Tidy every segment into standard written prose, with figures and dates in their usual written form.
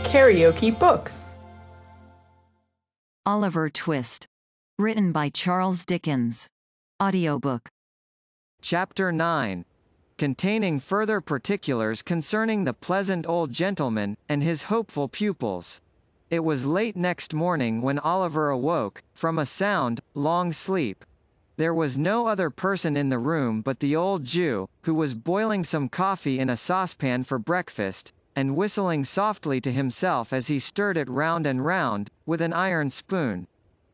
KaraokeBooks. Oliver Twist. Written by Charles Dickens. Audiobook. Chapter 9. Containing further particulars concerning the pleasant old gentleman, and his hopeful pupils. It was late next morning when Oliver awoke, from a sound, long sleep. There was no other person in the room but the old Jew, who was boiling some coffee in a saucepan for breakfast, and whistling softly to himself as he stirred it round and round, with an iron spoon.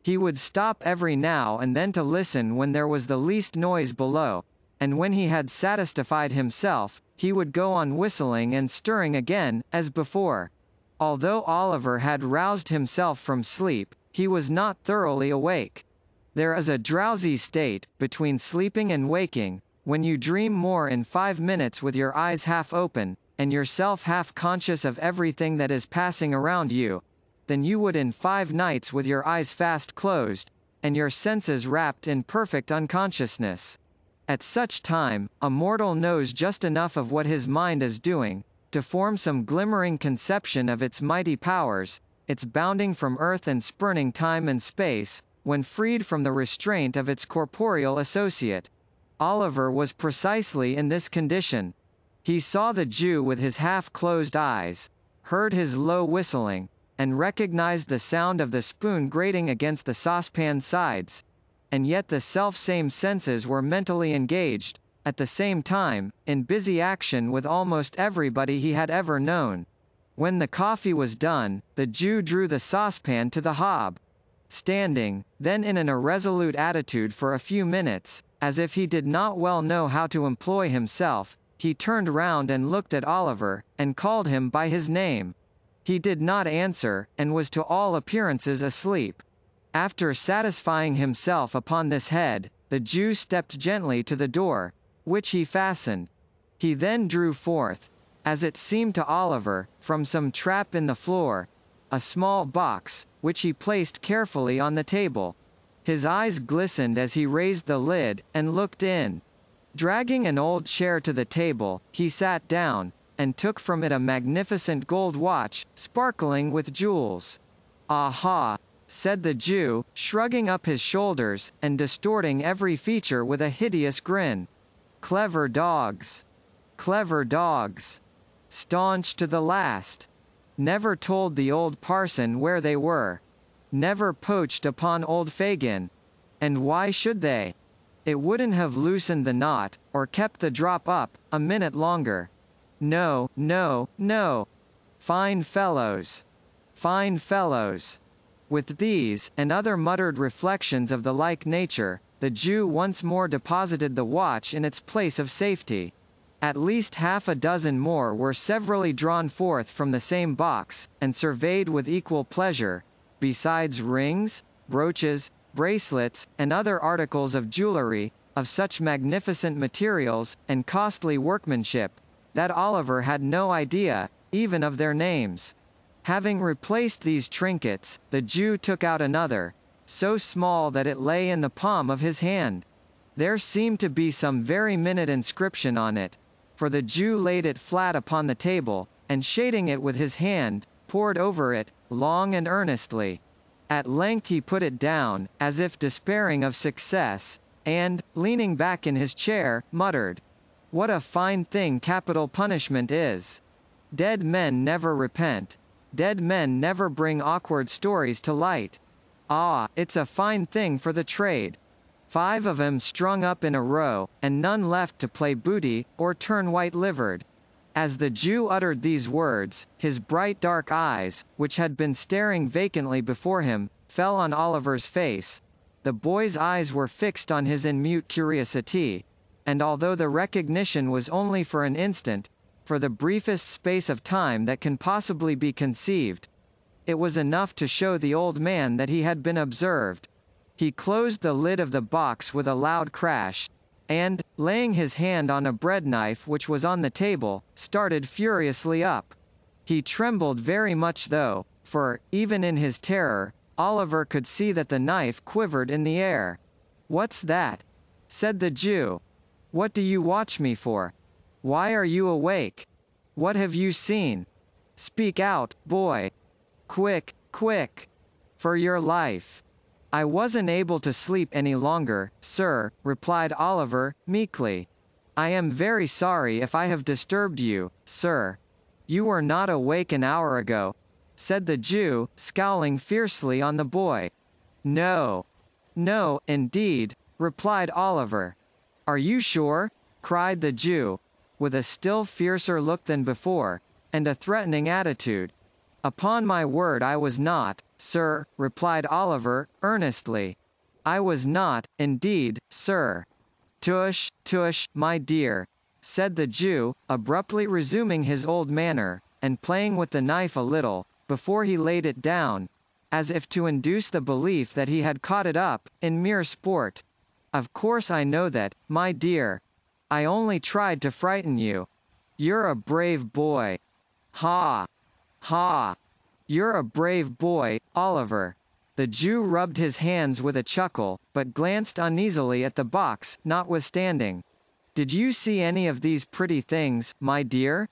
He would stop every now and then to listen when there was the least noise below, and when he had satisfied himself, he would go on whistling and stirring again, as before. Although Oliver had roused himself from sleep, he was not thoroughly awake. There is a drowsy state, between sleeping and waking, when you dream more in 5 minutes with your eyes half open, and yourself half conscious of everything that is passing around you, than you would in 5 nights with your eyes fast closed, and your senses wrapped in perfect unconsciousness. At such time, a mortal knows just enough of what his mind is doing, to form some glimmering conception of its mighty powers, its bounding from earth and spurning time and space, when freed from the restraint of its corporeal associate. Oliver was precisely in this condition. He saw the Jew with his half-closed eyes, heard his low whistling, and recognized the sound of the spoon grating against the saucepan's sides. And yet the self-same senses were mentally engaged, at the same time, in busy action with almost everybody he had ever known. When the coffee was done, the Jew drew the saucepan to the hob. Standing, then in an irresolute attitude for a few minutes, as if he did not well know how to employ himself, he turned round and looked at Oliver, and called him by his name. He did not answer, and was to all appearances asleep. After satisfying himself upon this head, the Jew stepped gently to the door, which he fastened. He then drew forth, as it seemed to Oliver, from some trap in the floor, a small box, which he placed carefully on the table. His eyes glistened as he raised the lid, and looked in. Dragging an old chair to the table, he sat down, and took from it a magnificent gold watch, sparkling with jewels. "Aha!" said the Jew, shrugging up his shoulders, and distorting every feature with a hideous grin. "Clever dogs! Clever dogs! Staunch to the last! Never told the old parson where they were. Never poached upon old Fagin. And why should they? It wouldn't have loosened the knot, or kept the drop up, a minute longer. No, no, no! Fine fellows! Fine fellows!" With these, and other muttered reflections of the like nature, the Jew once more deposited the watch in its place of safety. At least half a dozen more were severally drawn forth from the same box, and surveyed with equal pleasure, besides rings, brooches, bracelets, and other articles of jewellery, of such magnificent materials, and costly workmanship, that Oliver had no idea, even of their names. Having replaced these trinkets, the Jew took out another, so small that it lay in the palm of his hand. There seemed to be some very minute inscription on it, for the Jew laid it flat upon the table, and shading it with his hand, pored over it, long and earnestly. At length he put it down, as if despairing of success, and, leaning back in his chair, muttered, "What a fine thing capital punishment is! Dead men never repent. Dead men never bring awkward stories to light. Ah, it's a fine thing for the trade. 5 of 'em strung up in a row, and none left to play booty, or turn white-livered." As the Jew uttered these words, his bright dark eyes, which had been staring vacantly before him, fell on Oliver's face. The boy's eyes were fixed on his in mute curiosity, and although the recognition was only for an instant, for the briefest space of time that can possibly be conceived, it was enough to show the old man that he had been observed. He closed the lid of the box with a loud crash, and, laying his hand on a bread knife which was on the table, started furiously up. He trembled very much though, for, even in his terror, Oliver could see that the knife quivered in the air. "What's that?" said the Jew. "What do you watch me for? Why are you awake? What have you seen?" Speak out, boy. Quick, quick. For your life. I wasn't able to sleep any longer, sir, replied Oliver, meekly. I am very sorry if I have disturbed you, sir. You were not awake an hour ago, said the Jew, scowling fiercely on the boy. No. No, indeed, replied Oliver. Are you sure? Cried the Jew, with a still fiercer look than before, and a threatening attitude. Upon my word I was not, sir, replied Oliver, earnestly. I was not, indeed, sir. Tush, tush, my dear, said the Jew, abruptly resuming his old manner, and playing with the knife a little, before he laid it down, as if to induce the belief that he had caught it up, in mere sport. Of course I know that, my dear. I only tried to frighten you. You're a brave boy. Ha! Ha! You're a brave boy, Oliver. The Jew rubbed his hands with a chuckle, but glanced uneasily at the box, notwithstanding. Did you see any of these pretty things, my dear?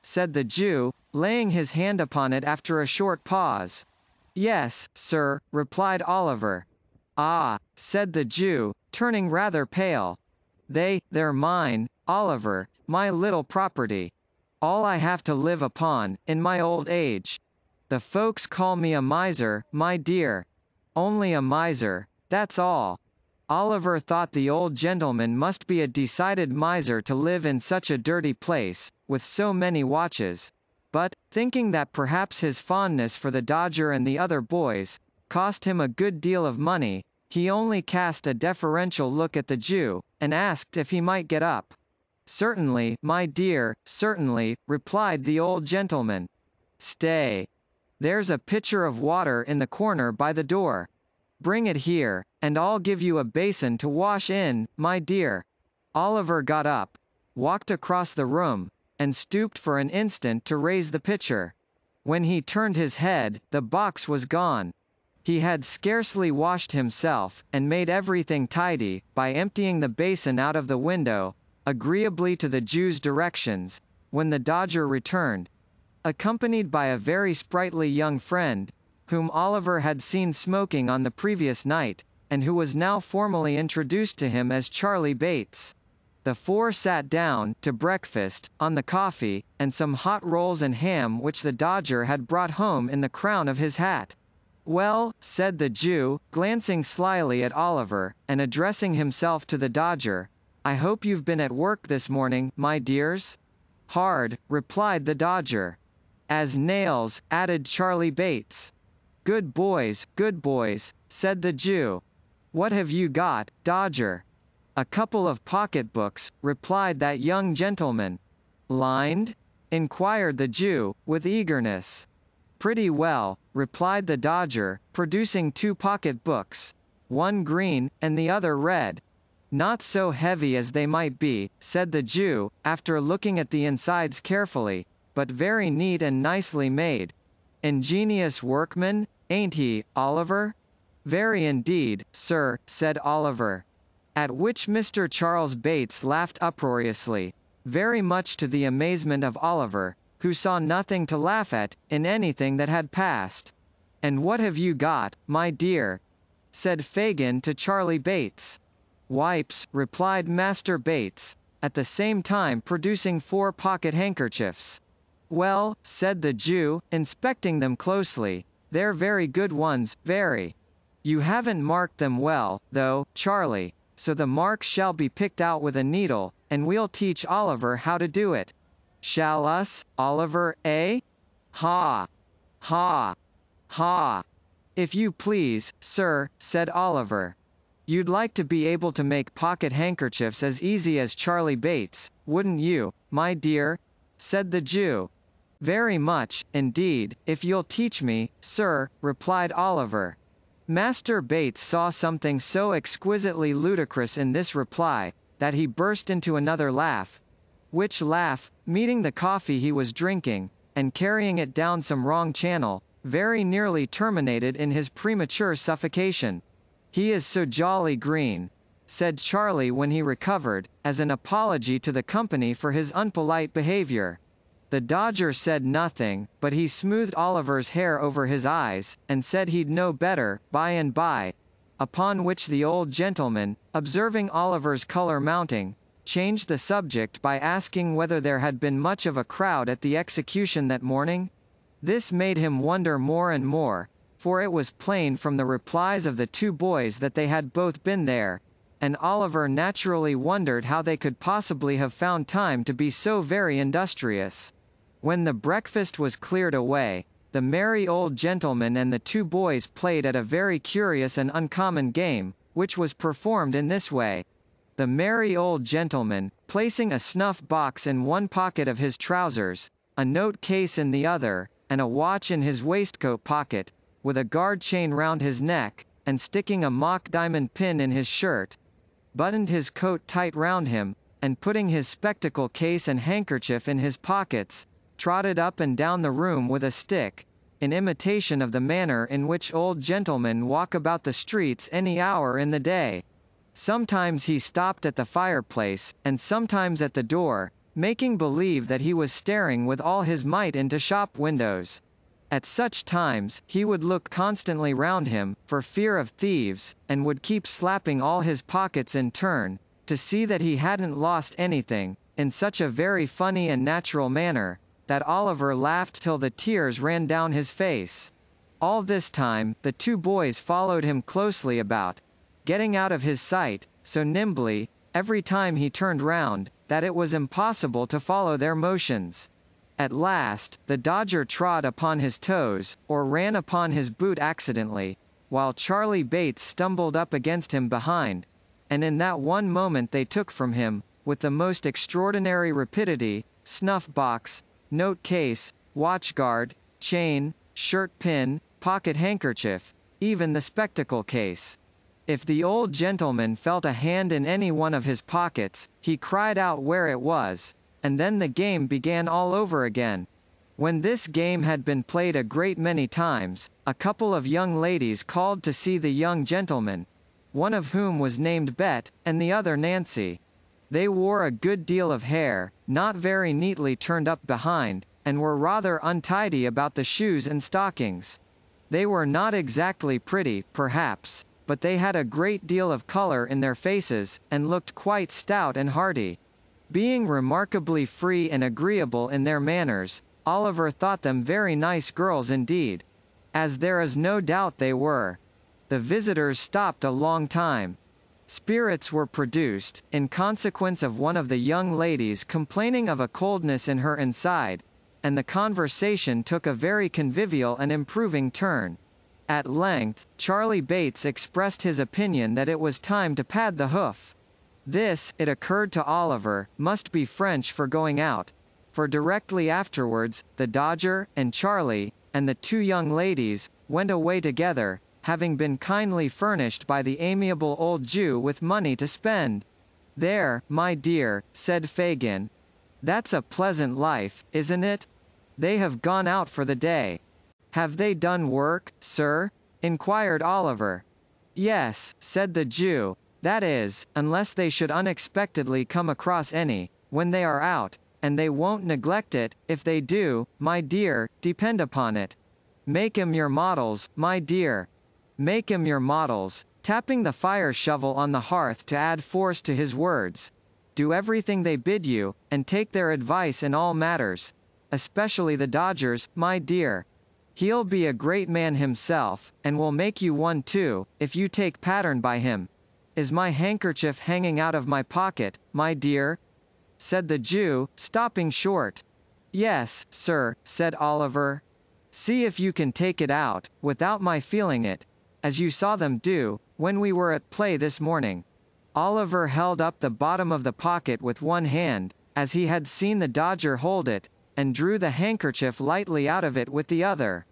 Said the Jew, laying his hand upon it after a short pause. Yes, sir, replied Oliver. Ah, said the Jew, turning rather pale. They're mine, Oliver, my little property. All I have to live upon, in my old age. The folks call me a miser, my dear. Only a miser, that's all. Oliver thought the old gentleman must be a decided miser to live in such a dirty place, with so many watches. But, thinking that perhaps his fondness for the Dodger and the other boys cost him a good deal of money, he only cast a deferential look at the Jew, and asked if he might get up. Certainly, my dear, certainly, replied the old gentleman. Stay. There's a pitcher of water in the corner by the door. Bring it here, and I'll give you a basin to wash in, my dear. Oliver got up, walked across the room, and stooped for an instant to raise the pitcher. When he turned his head, the box was gone. He had scarcely washed himself, and made everything tidy, by emptying the basin out of the window, agreeably to the Jew's directions, when the Dodger returned, accompanied by a very sprightly young friend, whom Oliver had seen smoking on the previous night, and who was now formally introduced to him as Charlie Bates. The four sat down, to breakfast, on the coffee, and some hot rolls and ham which the Dodger had brought home in the crown of his hat. Well, said the Jew, glancing slyly at Oliver, and addressing himself to the Dodger, I hope you've been at work this morning, my dears? Hard, replied the Dodger. As nails, added Charlie Bates. Good boys, said the Jew. What have you got, Dodger? A couple of pocketbooks, replied that young gentleman. Lined? Inquired the Jew, with eagerness. Pretty well, replied the Dodger, producing two pocketbooks, one green, and the other red. Not so heavy as they might be, said the Jew, after looking at the insides carefully, but very neat and nicely made. Ingenious workman, ain't he, Oliver? Very indeed, sir, said Oliver. At which Mr. Charles Bates laughed uproariously, very much to the amazement of Oliver, who saw nothing to laugh at, in anything that had passed. And what have you got, my dear? Said Fagin to Charlie Bates. Wipes, replied Master Bates, at the same time producing 4 pocket handkerchiefs. Well, said the Jew, inspecting them closely, they're very good ones, very. You haven't marked them well, though, Charlie, so the marks shall be picked out with a needle, and we'll teach Oliver how to do it. Shall us, Oliver, eh? Ha! Ha! Ha! If you please, sir, said Oliver. You'd like to be able to make pocket handkerchiefs as easy as Charlie Bates, wouldn't you, my dear? Said the Jew. Very much, indeed, if you'll teach me, sir, replied Oliver. Master Bates saw something so exquisitely ludicrous in this reply, that he burst into another laugh, which laugh, meeting the coffee he was drinking, and carrying it down some wrong channel, very nearly terminated in his premature suffocation. He is so jolly green, said Charlie when he recovered, as an apology to the company for his unpolite behavior. The Dodger said nothing, but he smoothed Oliver's hair over his eyes, and said he'd know better, by and by. Upon which the old gentleman, observing Oliver's color mounting, changed the subject by asking whether there had been much of a crowd at the execution that morning. This made him wonder more and more, for it was plain from the replies of the two boys that they had both been there, and Oliver naturally wondered how they could possibly have found time to be so very industrious. When the breakfast was cleared away, the merry old gentleman and the two boys played at a very curious and uncommon game, which was performed in this way. The merry old gentleman, placing a snuff box in one pocket of his trousers, a note case in the other, and a watch in his waistcoat pocket, with a guard chain round his neck, and sticking a mock diamond pin in his shirt, buttoned his coat tight round him, and putting his spectacle case and handkerchief in his pockets, trotted up and down the room with a stick, in imitation of the manner in which old gentlemen walk about the streets any hour in the day. Sometimes he stopped at the fireplace, and sometimes at the door, making believe that he was staring with all his might into shop windows. At such times, he would look constantly round him, for fear of thieves, and would keep slapping all his pockets in turn, to see that he hadn't lost anything, in such a very funny and natural manner, that Oliver laughed till the tears ran down his face. All this time, the two boys followed him closely about, getting out of his sight, so nimbly, every time he turned round, that it was impossible to follow their motions. At last, the Dodger trod upon his toes, or ran upon his boot accidentally, while Charlie Bates stumbled up against him behind, and in that one moment they took from him, with the most extraordinary rapidity, snuff-box, note-case, watch-guard, chain, shirt-pin, pocket-handkerchief, even the spectacle-case. If the old gentleman felt a hand in any one of his pockets, he cried out where it was, and then the game began all over again. When this game had been played a great many times, a couple of young ladies called to see the young gentleman, one of whom was named Bet, and the other Nancy. They wore a good deal of hair, not very neatly turned up behind, and were rather untidy about the shoes and stockings. They were not exactly pretty, perhaps, but they had a great deal of color in their faces, and looked quite stout and hearty. Being remarkably free and agreeable in their manners, Oliver thought them very nice girls indeed. As there is no doubt they were. The visitors stopped a long time. Spirits were produced, in consequence of one of the young ladies complaining of a coldness in her inside, and the conversation took a very convivial and improving turn. At length, Charlie Bates expressed his opinion that it was time to pad the hoof. This, it occurred to Oliver, must be French for going out, for directly afterwards, the Dodger, and Charlie, and the two young ladies, went away together, having been kindly furnished by the amiable old Jew with money to spend. "There, my dear," said Fagin. "That's a pleasant life, isn't it? They have gone out for the day." "Have they done work, sir?" inquired Oliver. "Yes," said the Jew. "That is, unless they should unexpectedly come across any, when they are out, and they won't neglect it, if they do, my dear, depend upon it. Make 'em your models, my dear. Make 'em your models," tapping the fire shovel on the hearth to add force to his words. "Do everything they bid you, and take their advice in all matters. Especially the Dodger's, my dear. He'll be a great man himself, and will make you one too, if you take pattern by him. Is my handkerchief hanging out of my pocket, my dear?" said the Jew, stopping short. "Yes, sir," said Oliver. "See if you can take it out, without my feeling it, as you saw them do, when we were at play this morning." Oliver held up the bottom of the pocket with one hand, as he had seen the Dodger hold it, and drew the handkerchief lightly out of it with the other.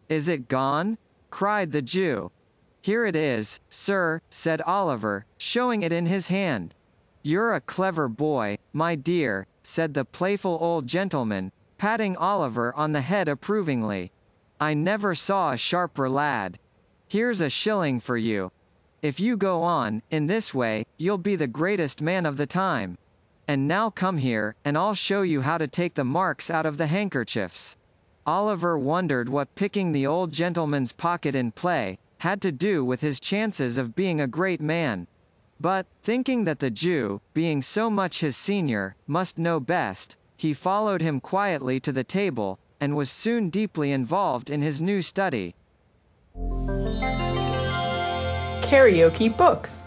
"Is it gone?" cried the Jew. "Here it is, sir," said Oliver, showing it in his hand. "You're a clever boy, my dear," said the playful old gentleman, patting Oliver on the head approvingly. "I never saw a sharper lad. Here's a shilling for you. If you go on, in this way, you'll be the greatest man of the time." And now come here, and I'll show you how to take the marks out of the handkerchiefs." Oliver wondered what picking the old gentleman's pocket in play had to do with his chances of being a great man. But, thinking that the Jew, being so much his senior, must know best, he followed him quietly to the table, and was soon deeply involved in his new study. KaraokeBooks.